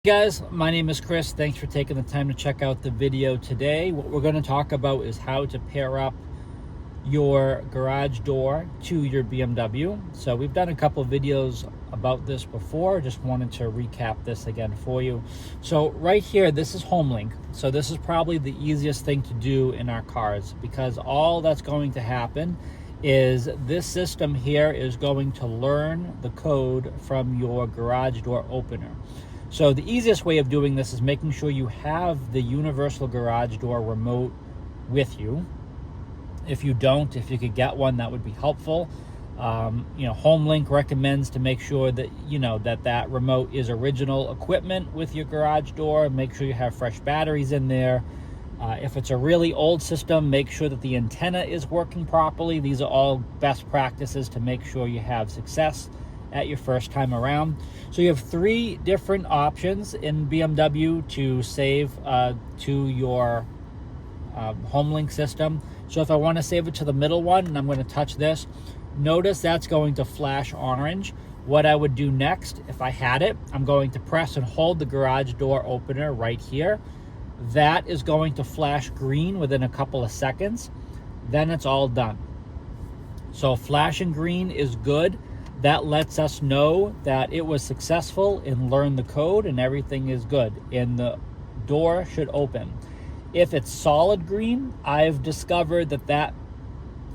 Guys, my name is Chris. Thanks for taking the time to check out the video today. What we're going to talk about is how to pair up your garage door to your BMW. So we've done a couple of videos about this before. Just wanted to recap this again for you. So right here, this is HomeLink. So this is probably the easiest thing to do in our cars, because all that's going to happen is this system here is going to learn the code from your garage door opener. So the easiest way of doing this is making sure you have the universal garage door remote with you. If you don't, if you could get one, that would be helpful. HomeLink recommends to make sure that that remote is original equipment with your garage door. Make sure you have fresh batteries in there. If it's a really old system, make sure that the antenna is working properly. These are all best practices to make sure you have success at your first time around. So you have 3 different options in BMW to save to your HomeLink system. So if I want to save it to the middle one, and I'm going to touch this, notice that's going to flash orange. What I would do next, if I had it, I'm going to press and hold the garage door opener right here. That is going to flash green within a couple of seconds. Then it's all done. So flashing green is good. That lets us know that it was successful and learned the code and everything is good and the door should open. If it's solid green, I've discovered that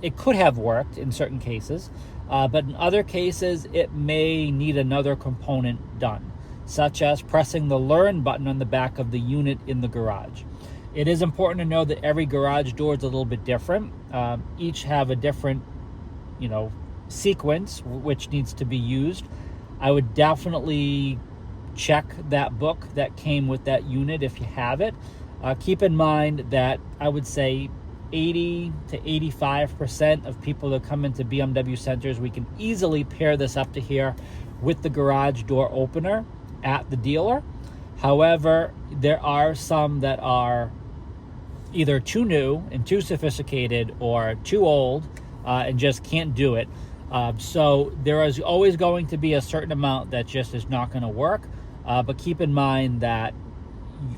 it could have worked in certain cases, but in other cases, it may need another component done, such as pressing the learn button on the back of the unit in the garage. It is important to know that every garage door is a little bit different. Each have a different, sequence which needs to be used. I would definitely check that book that came with that unit if you have it. Keep in mind that I would say 80 to 85% of people that come into BMW centers, we can easily pair this up to here with the garage door opener at the dealer. However, there are some that are either too new and too sophisticated or too old and just can't do it. So there is always going to be a certain amount that just is not going to work. But keep in mind that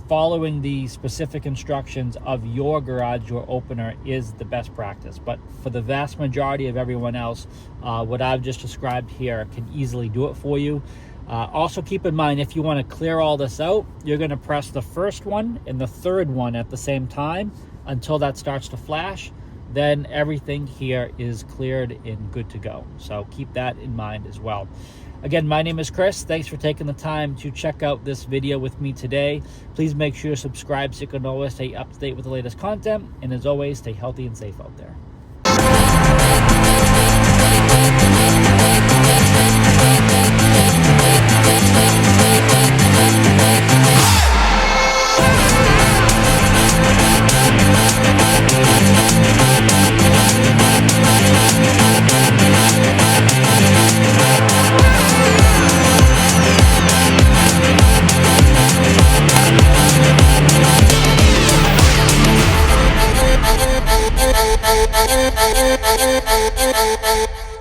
following the specific instructions of your garage door opener is the best practice. But for the vast majority of everyone else, what I've just described here can easily do it for you. Also keep in mind, if you want to clear all this out, you're going to press the first one and the third one at the same time until that starts to flash. Then everything here is cleared and good to go. So keep that in mind as well. Again, my name is Chris. Thanks for taking the time to check out this video with me today. Please make sure to subscribe so you can always stay up to date with the latest content. And as always, stay healthy and safe out there. Thank you.